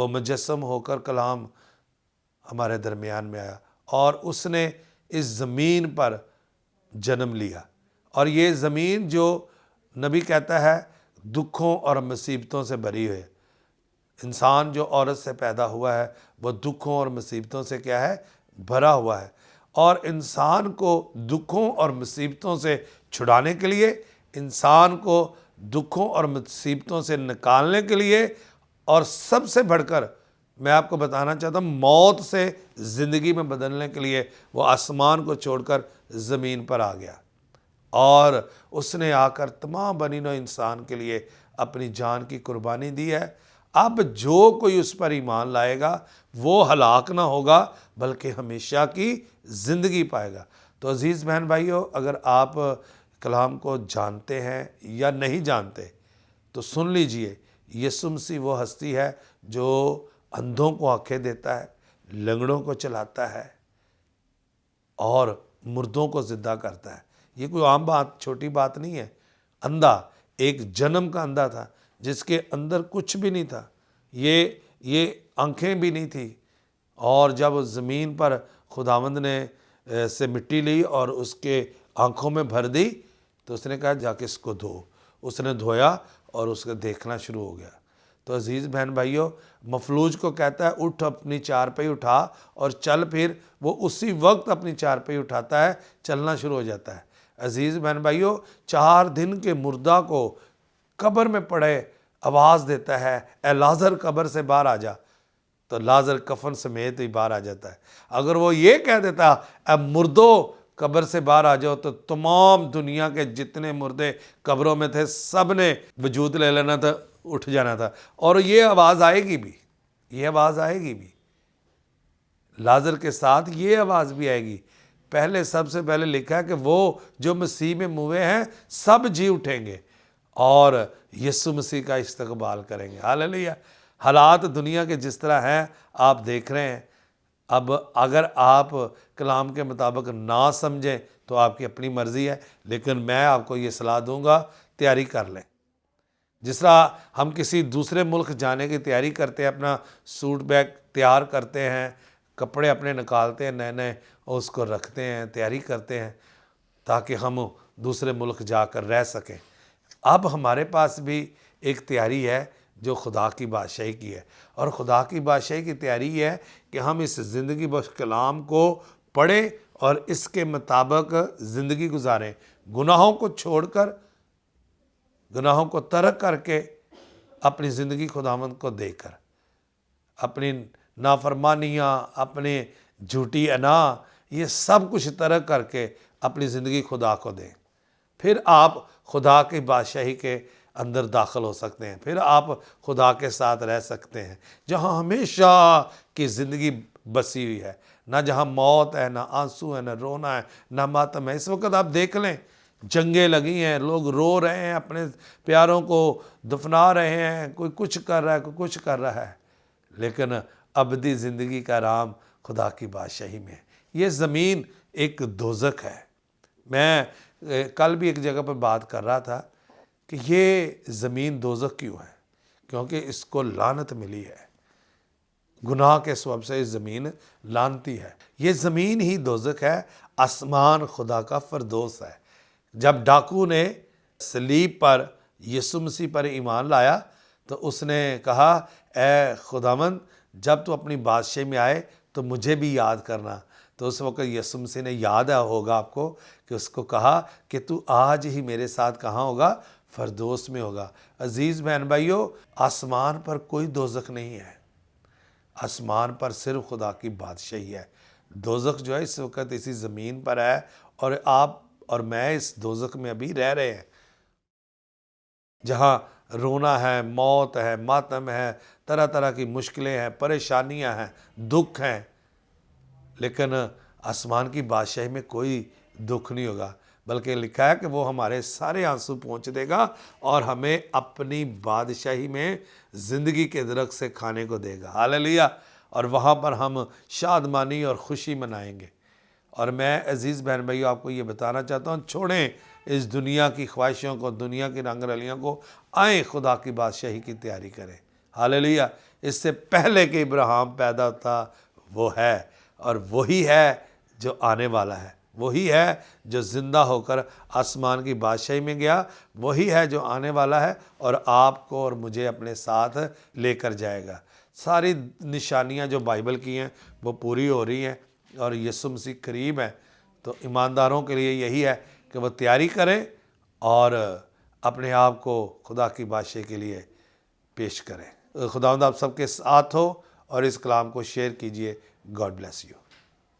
وہ مجسم ہو کر کلام ہمارے درمیان میں آیا اور اس نے اس زمین پر جنم لیا۔ اور یہ زمین جو نبی کہتا ہے دکھوں اور مصیبتوں سے بھری ہوئے، انسان جو عورت سے پیدا ہوا ہے وہ دکھوں اور مصیبتوں سے کیا ہے؟ بھرا ہوا ہے۔ اور انسان کو دکھوں اور مصیبتوں سے چھڑانے کے لیے، انسان کو دکھوں اور مصیبتوں سے نکالنے کے لیے، اور سب سے بڑھ کر میں آپ کو بتانا چاہتا ہوں موت سے زندگی میں بدلنے کے لیے وہ آسمان کو چھوڑ کر زمین پر آ گیا، اور اس نے آ کر تمام بنی نوع انسان کے لیے اپنی جان کی قربانی دی ہے۔ اب جو کوئی اس پر ایمان لائے گا وہ ہلاک نہ ہوگا بلکہ ہمیشہ کی زندگی پائے گا۔ تو عزیز بہن بھائیو، اگر آپ کلام کو جانتے ہیں یا نہیں جانتے تو سن لیجئے، یسوع مسیح وہ ہستی ہے جو اندھوں کو آنکھیں دیتا ہے، لنگڑوں کو چلاتا ہے اور مردوں کو زندہ کرتا ہے۔ یہ کوئی عام بات، چھوٹی بات نہیں ہے۔ اندھا، ایک جنم کا اندھا تھا جس کے اندر کچھ بھی نہیں تھا، یہ آنکھیں بھی نہیں تھی، اور جب زمین پر خداوند نے سے مٹی لی اور اس کے آنکھوں میں بھر دی تو اس نے کہا جا کے اس کو دھو۔ اس نے دھویا اور اس کا دیکھنا شروع ہو گیا۔ تو عزیز بہن بھائیو، مفلوج کو کہتا ہے اٹھ اپنی چارپائی اٹھا اور چل پھر، وہ اسی وقت اپنی چارپائی اٹھاتا ہے، چلنا شروع ہو جاتا ہے۔ عزیز بہن بھائیو، 4 دن کے مردہ کو قبر میں پڑے آواز دیتا ہے، اے لازر قبر سے باہر آ جا، تو لازر کفن سمیت ہی باہر آ جاتا ہے۔ اگر وہ یہ کہہ دیتا اے مردو قبر سے باہر آ جاؤ، تو تمام دنیا کے جتنے مردے قبروں میں تھے سب نے وجود لے لینا تھا، اٹھ جانا تھا، اور یہ آواز آئے گی بھی، یہ آواز آئے گی بھی، لازر کے ساتھ یہ آواز بھی آئے گی۔ پہلے سب سے پہلے لکھا ہے کہ وہ جو مسیح میں موئے ہیں سب جی اٹھیں گے اور یسوع مسیح کا استقبال کریں گے۔ ہاللیلویہ۔ حالات دنیا کے جس طرح ہیں آپ دیکھ رہے ہیں، اب اگر آپ کلام کے مطابق نہ سمجھیں تو آپ کی اپنی مرضی ہے، لیکن میں آپ کو یہ صلاح دوں گا تیاری کر لیں۔ جس طرح ہم کسی دوسرے ملک جانے کی تیاری کرتے ہیں، اپنا سوٹ بیگ تیار کرتے ہیں، کپڑے اپنے نکالتے ہیں نئے نئے، اور اس کو رکھتے ہیں، تیاری کرتے ہیں تاکہ ہم دوسرے ملک جا کر رہ سکیں۔ اب ہمارے پاس بھی ایک تیاری ہے جو خدا کی بادشاہی کی ہے، اور خدا کی بادشاہی کی تیاری یہ ہے کہ ہم اس زندگی بخش کلام کو پڑھیں اور اس کے مطابق زندگی گزاریں، گناہوں کو چھوڑ کر، گناہوں کو ترک کر کے اپنی زندگی خداوند کو دے کر، اپنی نافرمانیاں، اپنے جھوٹی انا، یہ سب کچھ ترک کر کے اپنی زندگی خدا کو دیں۔ پھر آپ خدا کی بادشاہی کے اندر داخل ہو سکتے ہیں، پھر آپ خدا کے ساتھ رہ سکتے ہیں، جہاں ہمیشہ کی زندگی بسی ہوئی ہے، نہ جہاں موت ہے، نہ آنسو ہے، نہ رونا ہے، نہ ماتم ہے۔ اس وقت آپ دیکھ لیں، جنگیں لگی ہیں، لوگ رو رہے ہیں، اپنے پیاروں کو دفنا رہے ہیں، کوئی کچھ کر رہا ہے، کوئی کچھ کر رہا ہے، لیکن ابدی زندگی کا آرام خدا کی بادشاہی میں ہے۔ یہ زمین ایک دوزخ ہے۔ میں کل بھی ایک جگہ پر بات کر رہا تھا کہ یہ زمین دوزخ کیوں ہے؟ کیونکہ اس کو لعنت ملی ہے، گناہ کے سبب سے یہ زمین لعنتی ہے۔ یہ زمین ہی دوزخ ہے، آسمان خدا کا فردوس ہے۔ جب ڈاکو نے صلیب پر یسوع مسیح پر ایمان لایا تو اس نے کہا اے خداوند جب تو اپنی بادشاہی میں آئے تو مجھے بھی یاد کرنا۔ تو اس وقت یسوع مسیح نے یاد ہوگا آپ کو کہ اس کو کہا کہ تو آج ہی میرے ساتھ کہاں ہوگا؟ فردوس میں ہوگا۔ عزیز بہن بھائیو، آسمان پر کوئی دوزخ نہیں ہے، آسمان پر صرف خدا کی بادشاہی ہے۔ دوزخ جو ہے اس وقت اسی زمین پر ہے، اور آپ اور میں اس دوزخ میں ابھی رہ رہے ہیں، جہاں رونا ہے، موت ہے، ماتم ہے، طرح طرح کی مشکلیں ہیں، پریشانیاں ہیں، دکھ ہیں، لیکن آسمان کی بادشاہی میں کوئی دکھ نہیں ہوگا، بلکہ لکھا ہے کہ وہ ہمارے سارے آنسو پونچھ دے گا اور ہمیں اپنی بادشاہی میں زندگی کے درخت سے کھانے کو دے گا۔ ہاللیلویہ۔ اور وہاں پر ہم شادمانی اور خوشی منائیں گے۔ اور میں عزیز بہن بھائیو آپ کو یہ بتانا چاہتا ہوں، چھوڑیں اس دنیا کی خواہشوں کو، دنیا کی رنگ رلیوں کو، آئیں خدا کی بادشاہی کی تیاری کریں۔ ہاللیلویہ۔ اس سے پہلے کہ ابراہیم پیدا ہوتا وہ ہے، اور وہی ہے جو آنے والا ہے، وہی ہے جو زندہ ہو کر آسمان کی بادشاہی میں گیا، وہی ہے جو آنے والا ہے اور آپ کو اور مجھے اپنے ساتھ لے کر جائے گا۔ ساری نشانیاں جو بائبل کی ہیں وہ پوری ہو رہی ہیں اور یسوع مسیح قریب ہیں۔ تو ایمانداروں کے لیے یہی ہے کہ وہ تیاری کریں اور اپنے آپ کو خدا کی بادشاہی کے لیے پیش کریں۔ خداوند آپ سب کے ساتھ ہو اور اس کلام کو شیئر کیجئے۔ God bless you.